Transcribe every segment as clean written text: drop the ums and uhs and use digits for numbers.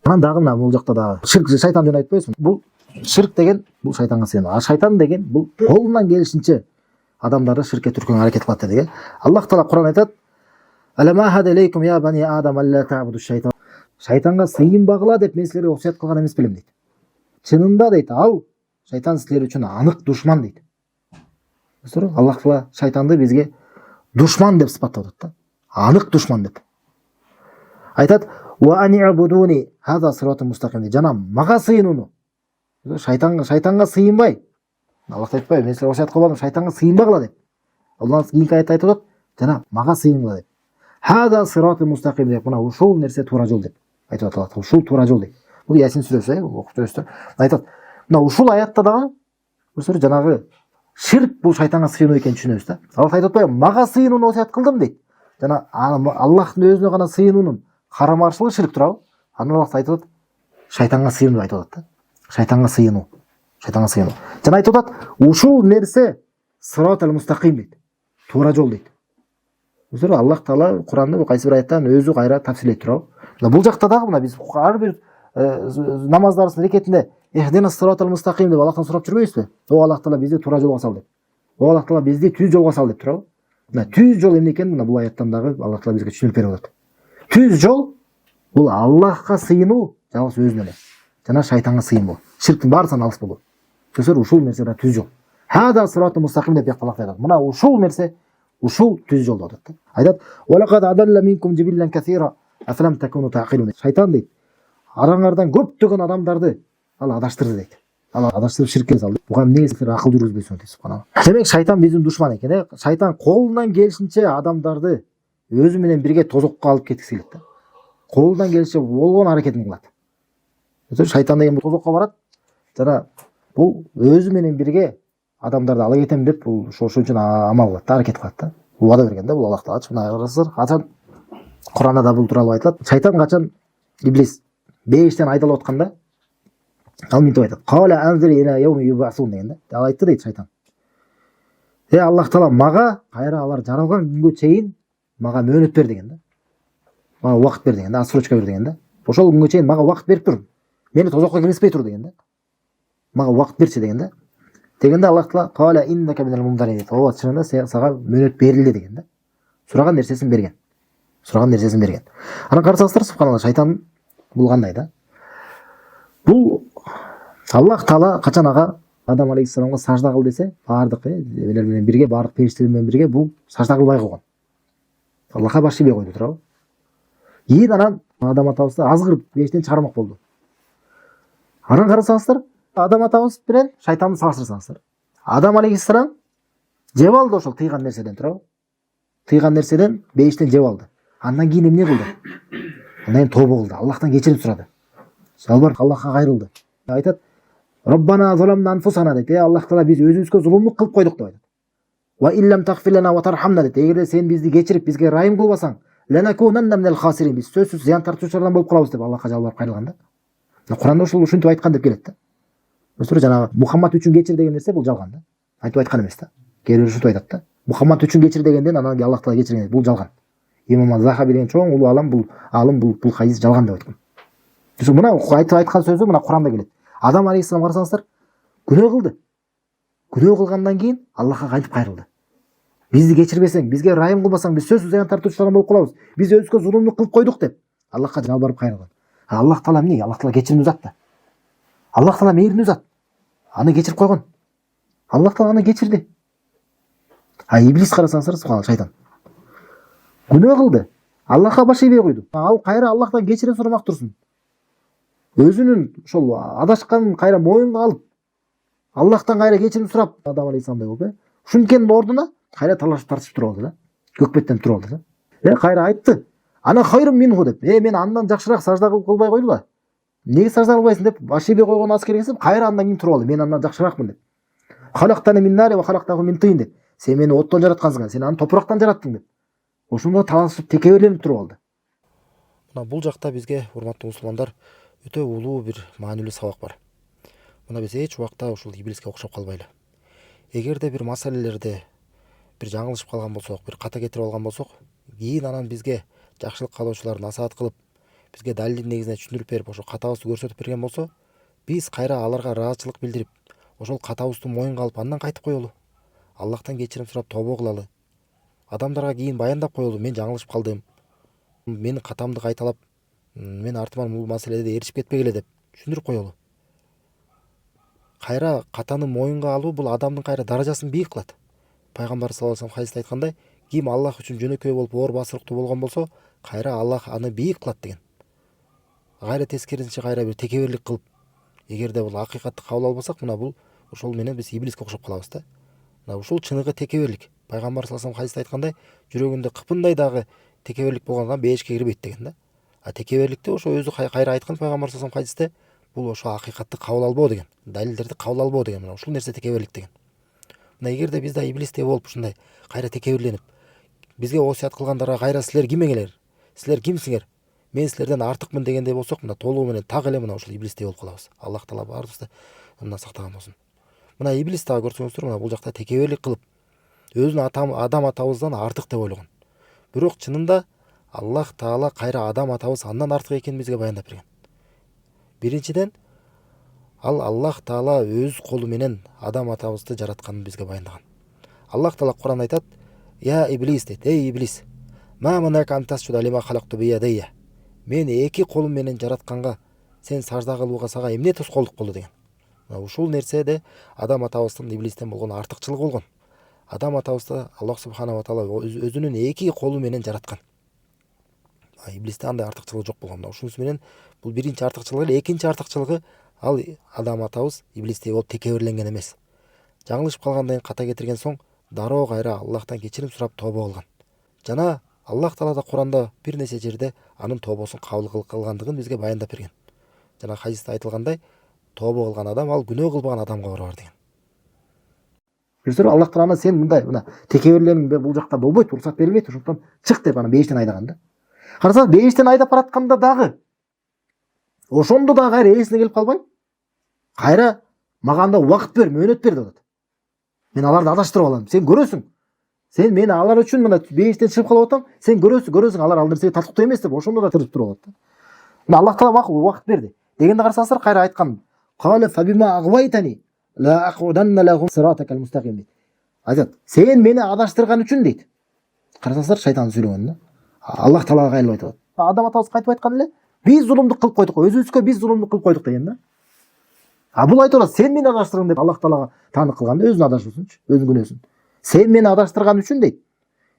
Анан дагы мына бул жакта дагы ширк шайтан жөнүндө айтпайсың. Бул ширк деген бул шайтанга сыйынуу. А шайтан деген бул колунан келишинче адамдарды ширкке түрткөнгө аракет кылат деди. Аллах Таала Кур'ан айтат: "Алама хадалейкум я бани Адам алла та'буду шайтан." Шайтанга сыйынбагыла деп мен силерге осуят кылган эмес белем дейт. Чынында дейт, ал шайтан силер үчүн анык душман дейт. Аллах Таала шайтанды бизге душман деп сыпаттап атат да. Анык душман деп. Айтат: "Ва ани'будуни хаза сиратун мустақим." Жана мага сыйынууну. Шайтанга сыйынбай. Аллах айтпайбы, мен силерге осуят кылбадым, шайтанга сыйынбагыла деп. Аллах кийинки аятта айтып атат, жана мага сыйынгыла деп. Хаза сиратун мустақим деп, мына ушул нерсе туура жол деп айтып атат. Ушул туура жол дейт. Бул Ясин сүрөсү, окуп жүрөсүздөр. Айтат, мына ушул аятта дагы көрсөңөр жанагы ширк бул шайтанга сыйынуу экенин түшүнөбүз да. Аллах айтып атпайбы, мага сыйынууну осуят кылдым дейт. Жана Аллахтын өзүнө гана сыйынуунун карама-каршылыгы ширк турабы? Андан Аллах айтып атат, шайтанга сыйынуу айтып атат да. Шайтанга сыйынуу. Шайтанга сыйынуу. Жана айтып атат, ушул нерсе сиратал мустақим дейт. Туура жол дейт. Көрсөңөр Аллах Таала Кур'анда кайсы бир аяттан өзү кайра тафсирлейт турабы? Мына бул жакта дагы мына биз ар бир намаздарыбыздын рекетинде "Ихдина сиратал мустақим" деп Аллахтан сурап жүрбөйбүзбү? О Аллах Таала бизди туура жолго сал деп. О Аллах Таала бизди түз жолго сал деп турабы? Мына түз жол эмне экенин мына бул аяттан дагы Аллах Таала бизге түшүнүп берип атат. Түз жол бул Аллахка сыйынуу жалгыз өзүнө эле. Жана шайтанга сыйынбоо. Ширктин баарысынан алыс болуу. Көрсөңөр ушул нерсе да түз жол. Хада сиратул мустақим деп Аллах айтат. Мына ушул нерсе ушул түз жол деп атат. Айтат: "Валакад адалла минкум жибиллан касира афлам такуну тaqilun." Шайтан дейт, араңардан көптөгөн адамдарды ал адаштырды дейт. Ал адаштырып ширкке салды. Буга эмнеге силер акыл жүргүзбөйсүңөр дейт субханалла. Демек шайтан биздин душман экен. Шайтан колунан келишинче адамдарды өзү менен бирге тозокко алып кеткиси келет да. Колунан келишинче болгон аракетин кылат. Шайтан деген тозокко барат. Жана бул өзү менен бирге адамдарды ала кетем деп бул ошол үчүн амал кылат да, аракет кылат да. Бул вада берген да, бул Аллах Таала. Мына карасаңыздар, качан Кур'анда да бул тууралуу айтылат. Шайтан качан иблис бейиштен айдалып атканда ал мынтип айтат: "Кала анзир ила яуми юбасун" деген да. Ал айтты дейт шайтан. Аллах Таала мага кайра алар жаралган күнгө чейин мага мөөнөт бер деген да. Мага убакыт бер деген да, отсрочка бер деген да. Ошол күнгө чейин мага убакыт берип тур. Мени тозокко киргизбей тур деген да. Мага убакыт берчи деген да. Дегенде Аллах Таала "Кала иннака минал мундарин" дейт. Ооба, чынында сага мөөнөт берилди деген да. Сураган нерсесин берген. Сураган нерсесин берген. Анан карасаңыздар, субханалла, шайтан бул кандай да? Бул Аллах Таала качан ага Адам алейхиссаламга сажда кыл десе, бардык элер менен бирге, бардык периштелер менен бирге бул сажда кылбай койгон. Аллахка баш ийбей койду турабы? Кийин анан Адам атабызды азгырып бештен чыгармак болду. Анан карасаңыздар, Адам атабыз менен шайтанды салыштырсаңыздар. Адам алейхиссалам жеп алды ошол тыйган нерседен турабы? Тыйган нерседен бештен жеп алды. Андан кийин эмне кылды? Андан кийин тобо кылды. Аллахтан кечирим сурады. Жалбарып Аллахка кайрылды. Айтат: "Роббана заламна анфусана" дейт. Аллах Таала биз өзүбүзгө зулумдук кылып койдук деп айтат. "Ва иллам тагфир лана ва тархамна" дейт. Эгерде сен бизди кечирип, бизге райым кылбасаң, ланакунанна минал хасирин, биз сөзсүз зыян тартуучулардан болуп калабыз деп Аллахка жалбарып кайрылган да. Кур'анда ушинтип айткан деп келет да. Өстөрү жанагы Мухаммад үчүн кечир деген нерсе бул жалган да. Айтып айткан эмес да. Кээ бир ушинтип айтат да. Мухаммад үчүн кечир дегенден анан Аллах Таала кечирген бул жалган. Имам Захаби деген чоң улуу алым бул хадис жалган деп айткан. Мына айтып айткан сөзү мына Кур'анда келет. Адам алейхиссалам карасаңыздар, күнөө кылды. Күнөө кылгандан кийин Аллахка кантип кайрылды? Бизди кечирбесең, бизге райым кылбасаң, биз сөзсүз зыян тартуучулардан болуп калабыз. Биз өзүбүзгө зулумдук кылып койдук деп Аллахка жалбарып кайрылган. Аллах Таала эмне? Аллах Таала кечиримдүү зат да. Аллах Таала мейирмдүү зат. Аны кечирип койгон. Аллах Таала аны кечирди. Иблис карасаңыздар, субханалла, шайтан күнөө кылды. Аллахка баш ийбей койду. Ал кайра Аллахтан кечирим сурамак турсун. Өзүнүн ошол адашканын кайра моюнга алып, Аллахтан кайра кечирим сурап, Адам алейхиссаламдай болуп, ушунткенин ордуна кайра талашып тартышып туруп алды да. Көкбеттен туруп алды да. Кайра айтты: "Ана хайрым минху" деп. Мен андан жакшыраак сажда кылбай койду да. Неге сажда кылбайсың деп баш ийбей койгон аз келгенсип, кайра андан кийин туруп алды. Мен андан жакшыраакмын деп. "Халактаны мин нари ва халактаху мин тин" деп. Сен мени оттон жараткансың, сен аны топурактан жараттың деп. Ошондо талашып текеберленип туруп алды. Мына бул жакта бизге, урматтуу мусулмандар, өтө улуу бир маанилүү сабак бар. Мына биз эч убакта ушул иблиске окшоп калбайлы. Эгерде бир маселелерде бир жаңылышып калган болсок, бир ката кетирип алган болсок, кийин анан бизге жакшылык каалоочулар насаат кылып, бизге далилдин негизинде түшүндүрүп берип ошо катабызды көрсөтүп берген болсо, биз кайра аларга ыраазычылык билдирип, ошол катабызды моюнга алып андан кайтып коелу. Аллахтан кечирим сурап тобо кылалы. Адамдарга кийин баяндап коелу, мен жаңылышып калдым. Менин катамды кайталап, мен артыман бул маселеде эришип кетпегиле деп түшүндүрүп коелу. Кайра катаны моюнга алуу бул адамдын кайра даражасын бийик кылат. Пайгамбар саллаллаху алейхи вассалам хадисте айткандай, ким Аллах үчүн жөнөкөй болуп оор басырыктуу болгон болсо, кайра Аллах аны бийик кылат деген. Кайра тескерисинче кайра бир текеберлик кылып, эгерде бул акыйкатты кабыл албасак, мына бул ошол менен биз иблиске окшоп калабыз да. Мына ушул чыныгы текеберлик. Пайгамбар саллаллаху алейхи вассалам хадисте айткандай, жүрөгүндө кыпындай дагы текеберлик болгон адам бейишке кирбейт деген да. А текеберликти ошо өзү кайра айткан Пайгамбар саллаллаху алейхи вассалам хадисте, бул ошо акыйкатты кабыл албоо деген, далилдерди кабыл албоо деген, мына ушул нерсе текеберлик деген. Мына эгерде биз да иблистей болуп ушундай кайра текебирленип, бизге осуят кылгандарга кайра силер кимеңер? Силер кимсиңер? Мен силерден артыкмын дегендей болсок, мына толугу менен так эле мына ушул иблистей болуп калабыз. Аллах таала баарыбызды мына сактаган болсун. Мына иблис дагы көрсөңүздөр, мына бул жакта текеберлик кылып, өзүн адам атабыздан артык деп ойлогон. Бирок чынында Аллах таала кайра адам атабыз андан артык экенин бизге баяндап берген. Биринчиден, ал Аллах таала өз колу менен адам атабызды жаратканын бизге баяндаган. Аллах таала Кур'анда айтат: "Я иблис" дейт, "Эй иблис, ма манака ан тасжуда лима халакту биядайя". Мен эки колум менен жаратканга сен сажда кылууга сага эмне тоскоолдук болду деген. Ушул нерседе адам атабыздын иблистен болгон артыкчылыгы болгон. Адам атабызды Аллах субханала таала өзүнүн эки колу менен жараткан. Иблисте андай артыкчылыгы жок болгон. Ушунусу менен бул биринчи артыкчылыгы эле, экинчи артыкчылыгы ал адам атабыз иблистей болуп текебирленген эмес. Жаңылышып калгандан ката кетирген соң дароо кайра Аллахтан кечирим сурап тобо кылган. Жана Аллах таала да Кур'анда бир нече жерде анын тобосун кабыл кылгандыгын бизге баяндап берген. Жана хадисте айтылгандай, тобо кылган адам ал күнөө кылбаган адамга барабар деген. Көрсөтөр Аллах таала сен мындай мына текебирлениң бул жакта болбойт, уруксат берилбейт, ошондон чык деп аны бейиштен айдаган да. Карасаңыз, бейиштен айдап баратканда дагы ошондо дагы кайра эсине келип калбай, кайра мага да убакыт бер, мөөнөт бер деп атат. Мен аларды адаштырып алам. Сен көрөсүң. Сен мени алар үчүн мына бейиштен чыгып калып атам. Сен көрөсүң алар ал нерсеге татыктуу эмес деп ошондо да тырып туруп алат да. Мына Аллах таала убакыт берди. Дегенде карасаңыздар кайра айткан. Кала фабима агвайтани ла aqudanna lahum siratakal mustaqim дейт. Айтат, сен мени адаштырган үчүн дейт. Карасаңыздар, шайтан сүйлөгөн да. Аллах таалага кайрылып айтат. Адам атабыз кайтып айткан эле, биз зулумдук кылып койдук, өзүбүзгө биз зулумдук кылып койдук деген да. Бул айтып атат, сен мени адаштырган деп Аллах таалага таанып кылганда өзүн адашуусунчу, өзүнүн күнөөсүн. Сен мени адаштырган үчүн дейт.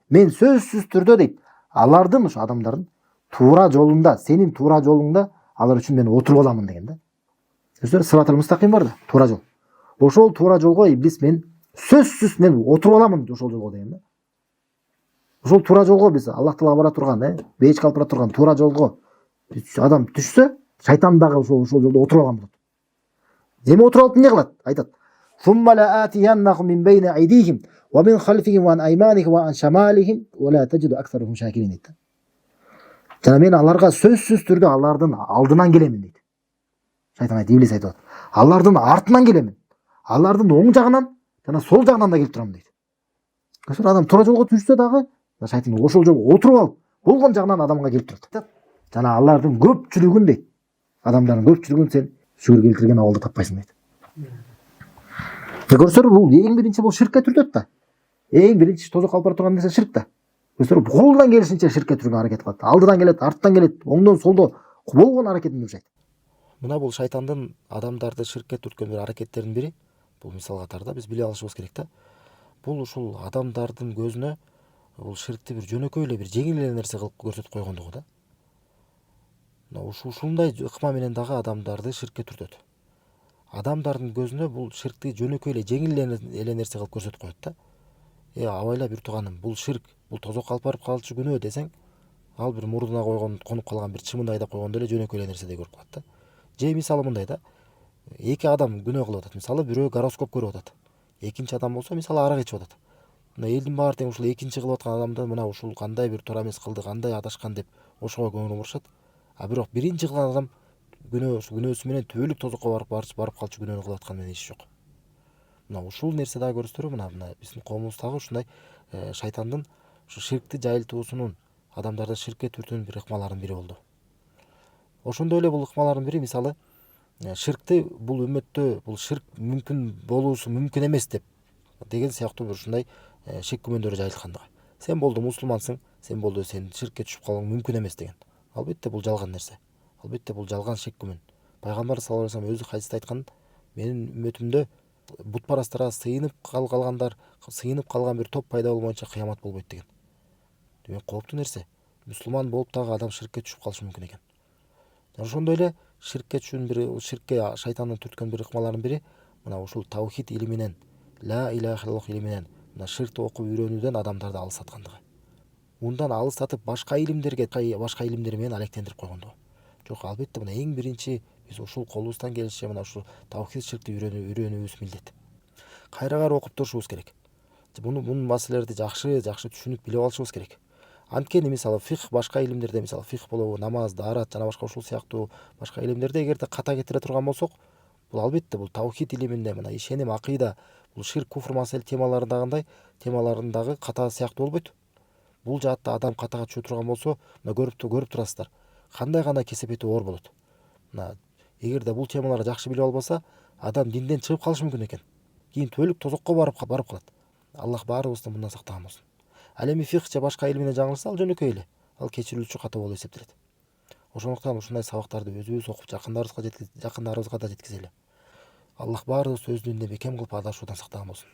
Мен сөзсүз түрдө дейт, алардын ошо адамдардын туура жолунда, сенин туура жолуңда алар үчүн мен отуруп аламын деген да. Сөздөр сыратал мустаким бар да, туура жол. Ошол туура жолго иблис мен сөзсүз мен отуруп аламын ошол жолго деген да. Ошол туура жолго биз Аллах таалага бара турган, бейишке алып бара турган туура жолго адам түшсө, шайтан дагы ошол жолдо отуруп алган болот. Эми отуруп алып эмне кылат? Айтат: "Сумма ла атияннахум мин бейни айдихим ва мин халфихим ва ан айманихим ва ан шамалихим ва ла таджиду аксарахум шакирин" дейт. Жана мен аларга сөзсүз түрдө алардын алдынан келемин дейт. Шайтан айтты, иблис айтып атат. Алардын артынан келемин. Алардын оң жагынан жана сол жагынан да келип турам дейт. Ошол адам туура жолго түшсө дагы, шайтан ошол жолго отуруп алып, болгон жагынан адамга келип турат. Жана алардын көпчүлүгүн дейт. Адамдардын көпчүлүгүн сен шүгүр келтирген абалда таппайсың дейт. Көрсөтөр, бул эң биринчи бул ширкке түртөт да. Эң биринчи тозок алып бара турган нерсе ширк да. Көрсөтөр, колунан келишинче ширкке түргөн аракет кылат. Алдыдан келет, арттан келет, оңдон солдо болгон аракетин жүргүзөт. Мына бул шайтандын адамдарды ширкке түрткөн бир аракеттердин бири, бул мисал катарда биз биле алышыбыз керек да. Бул ушул адамдардын көзүнө бул ширкти бир жөнөкөй эле, бир жеңил эле нерсе кылып көрсөтүп койгондугу да. Ушундай ыкма менен дагы адамдарды ширкке түртөт. Адамдардын көзүнө бул ширкти жөнөкөй эле, жеңил эле нерсе кылып көрсөтүп коет да. Абайла бир тууганым, бул ширк, бул тозок алып барып калчу күнөө десең, ал бир мурдуна койгон, конуп калган бир чымынды айдап койгондо эле жөнөкөй эле нерседей көрүп калат да. Же мисалы мындай да. Эки адам күнөө кылып атат. Мисалы бирөө гороскоп көрүп атат. Экинчи адам болсо мисалы арак ичип атат. Мына элдин баары тең ушул экинчи кылып аткан адамды мына ушул кандай бир туура эмес кылды, кандай адашкан деп ошого көңүл бурушат. Бирок биринчи кылган адам күнөөсү менен түбөлүк тозокко барып калчу күнөөнү кылып аткан менен иши жок. Мына ушул нерсе дагы көрсөтөр, мына биздин коомубуздагы ушундай шайтандын ушу ширкти жайылтуусунун, адамдарды ширкке түртүүнүн бир ыкмаларынын бири болду. Ошондой эле бул ыкмалардын бири мисалы ширкти бул үммөттө бул ширк мүмкүн болуусу мүмкүн эмес деген сыяктуу бир ушундай шек күмөндөр жайылткандыгы. Сен болду мусулмансың, сен ширкке түшүп калууң мүмкүн эмес деген. Албетте бул жалган нерсе. Албетте бул жалган шек күмөн. Пайгамбар саллаллаху алейхи вассалам өзү хадисте айткан, менин үммөтүмдө бутпарастарга сыйынып калган бир топ пайда болмоюнча кыямат болбойт деген. Демек кооптуу нерсе. Мусулман болуп дагы адам ширкке түшүп калышы мүмкүн экен. Ошондой эле ширкке шайтандын түрткөн бир ыкмаларынын бири мына ушул таухид илиминен, ла илаха иллаллах илиминен, мына ширкти окуп үйрөнүүдөн адамдарды алыстаткандыгы. Мындан алыстатып башка илимдер менен алектендирип койгондугу. Жок, албетте мына эң биринчи биз ушул колубуздан келишинче мына ушул таухид ширкти үйрөнүүбүз милдет. Кайра окуп турушубуз керек. Бунун маселелерди жакшы түшүнүп билип алышыбыз керек. Анткени мисалы башка илимдерде, мисалы болобу, намаз, даарат жана башка ушул сыяктуу башка илимдерде эгерде ката кетире турган болсок, бул албетте бул таухид илиминде мына ишеним, акыйда, бул ширк, куфр маселе темаларындагы ката сыяктуу болбойт. Бул жаатта адам катага түшө турган болсо, мына көрүп турасыздар. Кандай гана кесепети оор болот. Мына эгерде бул темаларды жакшы билип албаса, адам динден чыгып калышы мүмкүн экен. Кийин түбөлүк тозокко барып калат. Аллах баарыбызды мындан сактаган болсун. Ал эми же башка илимине жаңылса, ал жөнөкөй эле. Ал кечирилүүчү ката болуп эсептелет. Ошондуктан ушундай сабактарды өзүбүз окуп жакындарыбызга да жеткизели. Аллах баарыбызды өз дининде бекем кылып адашуудан сактаган болсун.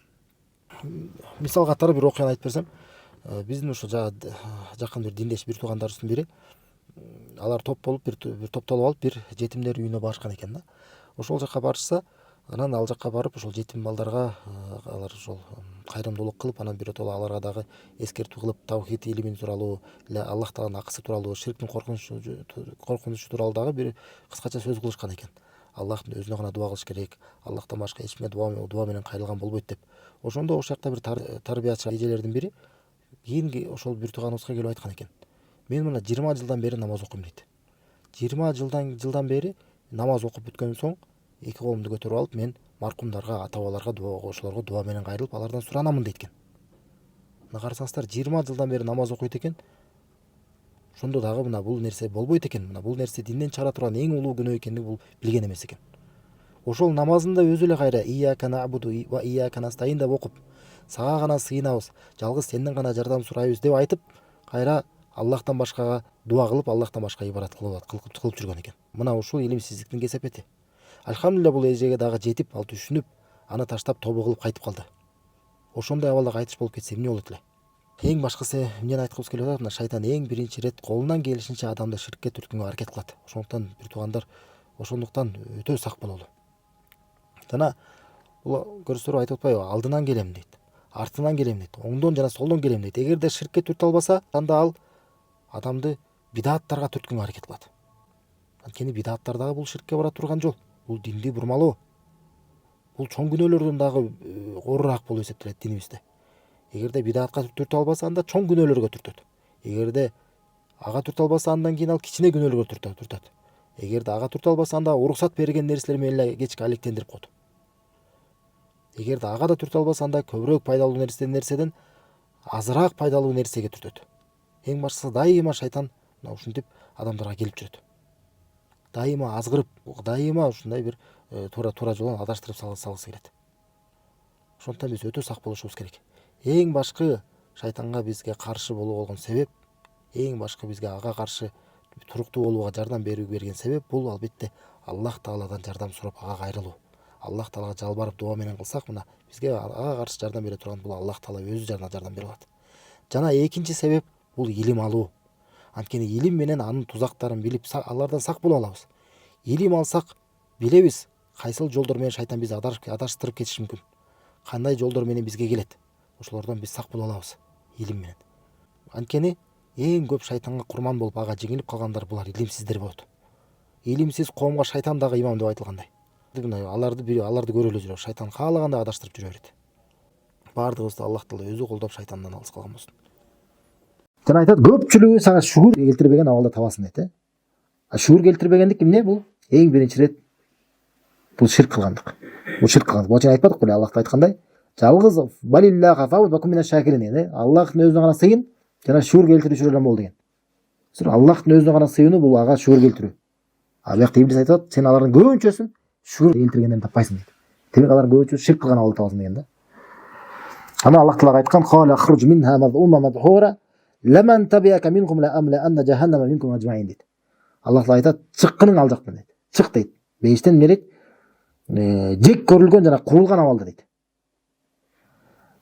Мисал катары бир окуяны айтып берсем, биздин ушу жакын бир диндеш бир туугандарыбыздын бири, алар топ болуп бир топтолуп алып бир жетимдер үйүнө барышкан экен да. Ошол жака барышса, анан ал жака барып ошол жетим балдарга алар ошол кайрымдуулук кылып, анан биротоло аларга дагы эскертүү кылып, таухид илими тууралуу, Аллах Тааланын акысы тууралуу, ширктин коркунучу тууралуу дагы бир кыскача сөз кылышкан экен. Аллахтын өзүнө гана дуа кылыш керек, Аллахтан башка эч кимге дуа менен кайрылган болбойт деп. Ошондо ошол жакта бир тарбиячы эжелердин бири кийин ошол бир тууганыбызга келип айткан экен. Мен мына 20 жылдан бери намаз окуйм дейт. 20 жылдан бери намаз окуп бүткөндөн соң эки колумду көтөрүп алып, мен маркумдарга, ата бабаларга, ошолорго дуа менен кайрылып, алардан суранамын дейт экен. Мына карасаңыздар, 20 жылдан бери намаз окуйт экен. Ошондо дагы мына бул нерсе болбойт экен. Мына бул нерсе динден чыгара турган эң улуу күнөө экендигин бул билген эмес экен. Ошол намазында өзү эле кайра ияка набуду ва ияка настаин деп окуп, сага гана сыйынабыз, жалгыз сенден гана жардам сурайбыз деп айтып, кайра Аллахтан башкага дуа кылып, Аллахтан башка ибадат кылып жүргөн экен. Мына ушул илимсиздиктин кесепети. Алхамдулилля, бул эжеге дагы жетип, ал түшүнүп, аны таштап тобо кылып кайтып калды. Ошондой абалда кайтыш болуп кетсе эмне болот эле? Эң башкысы эмнени айткыбыз келип атат, мына шайтан эң биринчи ирет колунан келишинче адамды ширкке түрткөнгө аракет кылат. Ошондуктан бир туугандар, өтө сак бололу. Жана бул көрсөтөр айтып атпайбы, алдынан келем дейт, артынан келем дейт, оңдон жана солдон келем дейт. Эгерде ширкке түртө албаса, анда ал адамды бидааттарга түрткөнгө аракет кылат. Анткени бидааттар дагы бул ширкке бара турган жол. Бул динди бурмалоо. Бул чоң күнөөлөрдөн дагы оорураак болуп эсептелет динибизде. Эгерде бидаатка түртө албаса, анда чоң күнөөлөргө түртөт. Эгерде ага түртө албаса, андан кийин ал кичине күнөөлөргө түртөт. Эгерде ага түртө албаса, анда уруксат берген нерселер менен эле кечке алектендирип коет. Эгерде ага да түртө албаса, анда көбүрөөк пайдалуу нерседен азыраак пайдалуу нерсеге түртөт. Эң башкысы дайыма шайтан ушинтип адамдарга келип жүрөт. Дайыма азгырып, дайыма ушундай бир туура жолдон адаштырып салгысы келет. Ошондуктан биз өтө сак болушубуз керек. Эң башкы шайтанга бизге каршы болуп болгон себеп, эң башкы бизге ага каршы туруктуу болууга жардам берген себеп, бул албетте Аллах Тааладан жардам сурап ага кайрылуу. Аллах Таалага жалбарып дуа менен кылсак, мына бизге ага каршы жардам бере турган бул Аллах Таала өзү жардам бере алат. Жана экинчи себеп бул илим алуу. Анткени илим менен анын тузактарын билип, алардан сак боло алабыз. Илим алсак, билебиз кайсыл жолдор менен шайтан бизди адаштырып кетиши мүмкүн. Кандай жолдор менен бизге келет. Ошолордон биз сак боло алабыз илим менен. Анткени эң көп шайтанга курман болуп ага жеңилип калгандар булар илимсиздер болот. Илимсиз коомго шайтан дагы имам деп айтылгандай. Аларды көрө эле жүрөбүз. Шайтан каалагандай адаштырып жүрө берет. Бардыгыбызды Аллах Таала өзү колдоп шайтандан алыс калган болсун. Жана айтат, көпчүлүгү сага шүгүр келтирбеген абалда табасың дейт. Шүгүр келтирбегендик эмне? Бул эң биринчи ирет бул ширк кылгандык. Бочун айтпадык беле, Аллах айткандай, жалгыз балиллаха фаут ва кум мина шакирин деген. Аллахтын өзүнө гана сыйын, жана шүгүр келтирүүчүлөрдөн бол деген. Аллахтын өзүнө гана сыйынуу бул ага шүгүр келтирүү. ал бияқта иблис айтып атат, сен алардын көбүнчөсүн шүгүр келтиргендерин таппайсың дейт. Демек алардын көбүнчөсү ширк кылган абалда табасың деген да. Ана Аллах Таала айткан: "Кала хруж минха мад'ума мадхура, ламан табиака минхум ла амла анна жаханнама минкум ажмаин" дейт. Аллах Таала айтат: "Чыккының ал жактан" дейт. Чык дейт. Бейиштен эмне дейт? Жек көрүлгөн жана курулган абалда дейт.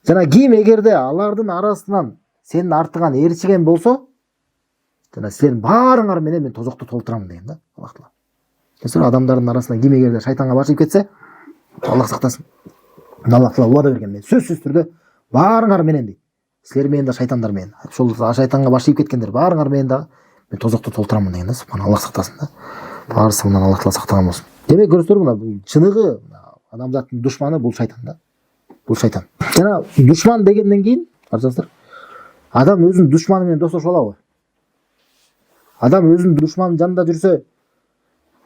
Жана ким эгерде алардын арасынан сенин артыңан ээрчиген болсо, жана силердин баарыңар менен мен тозокту толтурам деген да Аллах Таала. Mesela adamların arasından kim eğer de şeytana başlayıp ketse, Allah saklasın. Alloh Taala va'da berген. Men сөзсүз түрдө баарыңар менен дейт. Силер менен да шайтандар менен. Ошол шайтанга башlayıp кеткендер баарыңар менен да мен тозокту толтурамын деген да. Субхан Аллах сактасын да. Баарысы мындан Аллах Таала сактаган болсун. Демек көрүсүңөр мына чыныгы адамзаттын душманы бул шайтан да. Бул шайтан. Жана душман дегенден кийин, карасаңыздар, адам өзүнүн душманы менен достошуп алабы? Адам өзүнүн душманынын жанында жүрсө,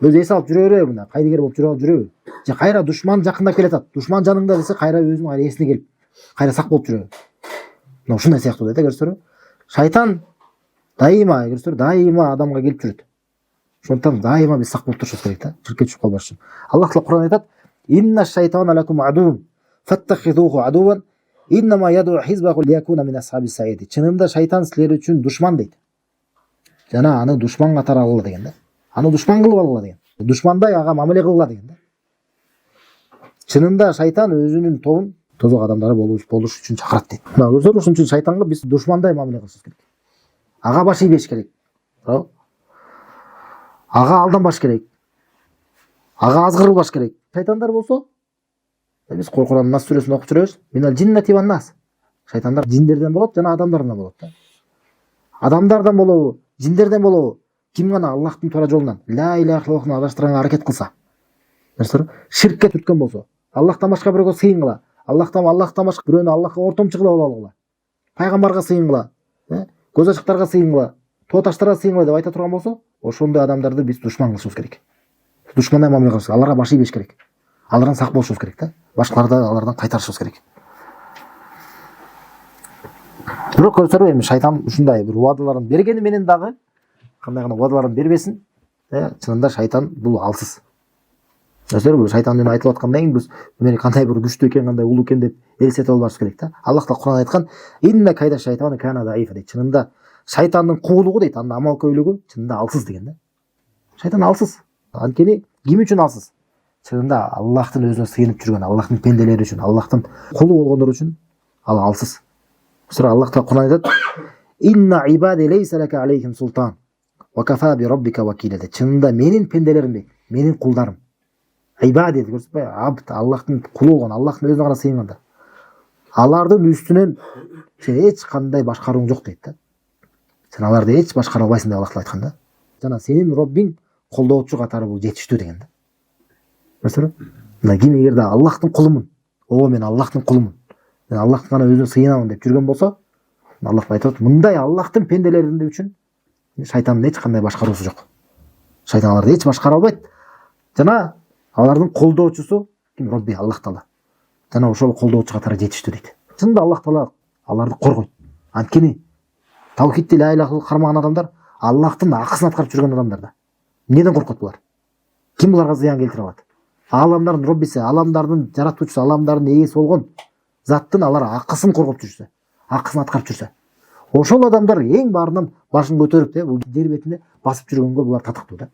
өзү эс алып жүрө береби, мына кайдыгер болуп жүрө жүрөбү? Же кайра душман жакындап келатат. Душман жаныңда десе кайра өзүнүн кайра эсине келип, кайра сак болуп жүрөбү? Мына ушундай сыяктуу да, көрсөңөр. Шайтан дайыма, көрсөңөр, дайыма адамга келип жүрөт. Ошондуктан дайыма биз сак болуп турушубуз керек да, ширкке түшүп калбаш үчүн. Аллах Таала Кур'ан айтат: "Инна шайтана лакум адуун, фаттахизуху адуан, иннама яд'у хизбаху лиякуна мин асхабис саид." Чынында шайтан силер үчүн душман дейт. Жана аны душман катары алгыла деген да. Аны душман кылып алгыла деген. Душмандай ага мамиле кылгыла деген да. Чынында шайтан өзүнүн тобун тозок адамдары болуш үчүн чакырат дейт. Мына көрсөңөр, ошон үчүн шайтанга биз душмандай мамиле кылышыбыз керек. Ага баш ийбеш керек. Ага алданбаш керек. Ага азгыр кылбаш керек. Шайтандар болсо, биз Кур'ан Нас сүрөсүн окуп жүрөбүз. Минал джиннати ван нас. Шайтандар жиндерден болот жана адамдардан болот да. Адамдардан болобу, жиндерден болобу? Ким гана Аллахтын туура жолунан, ла иляха иллаллахтын адаштырганга аракет кылса, ширкке түткөн болсо, Аллахтан башка бирөөгө сыйын кыла, Аллахтан башка бирөөнү Аллахка ортомчу кылып алгыла, пайгамбарга сыйын кыла, көз ачыктарга сыйын кыла, тоо таштарга сыйын кыла деп айта турган болсо, ошондой адамдарды биз душман кылышыбыз керек. Душмандай мамиле кылышыбыз, аларга баш ийбеш керек. Алардан сак болушубуз керек да. Башкаларды алардан кайтарышыбыз керек. Бирок көрсөңөр, эми шайтан ушундай бир убадаларын бергени менен дагы кандай гана убадаларын бербесин, чынында шайтан бул алсыз. Көрсөңөр, бул шайтан жөнүндө айтылып аткандан кийин биз мени кандай бир күчтүү экен, кандай улуу экен деп элестетип албашыбыз керек да. Аллах Таала Кур'ан айткан: "Инна кайда шайтаны кана даифа" дейт. Чынында шайтандын куулугу дейт, анын амал көйлөгү чынында алсыз деген да. Шайтан алсыз. Анткени ким үчүн алсыз? Чынында Аллахтын өзүнө сыйынып жүргөн, Аллахтын пенделери үчүн, Аллахтын кулу болгондор үчүн ал алсыз. Sonra Аллах Таала Кур'ан айтат: "Инна ибади лейса лака алейхим султан, ва кафа би раббика вакила" дейт. Чынында менин пенделерим дейт, менин кулдарым. Ибади дейт, көрсөтпөйбү? Абд, Аллахтын кулу болгон, Аллахтын өзүнө гана сыйынгандар. Алардын үстүнөн сен эч кандай башкарууң жок дейт да. Сен аларды эч башкара албайсың деп Аллах Таала айткан да. Жана сенин Роббиң колдоочу катары бул жетиштүү деген да. Көрсөңөр? Мына ким эгерде Аллахтын кулумун, мен Аллахтын кулумун, мен Аллахтын гана өзүнө сыйынамын деп жүргөн болсо, Аллах айтат, мындай Аллахтын пенделеринде үчүн шайтандын эч кандай башкаруусу жок. Шайтан аларды эч башкара албайт. Жана алардын колдоочусу ким? Робби, Аллах Таала. Жана ошол колдоочу катары жетиштүү дейт. Чынында Аллах Таала аларды коргойт. Анткени таухидти ла иляха иллаллах кармаган адамдар Аллахтын акысын аткарып жүргөн адамдар да. Эмнеден коркот булар? Ким буларга зыян келтире алат? Аламдардын Роббиси, аламдардын жаратуучусу, аламдардын ээси болгон заттын алар акысын коргоп жүрсө, акысын аткарып жүрсө, ошол адамдар эң баарынан башын көтөрүп, бул жер бетинде басып жүргөнгө булар татыктуу да.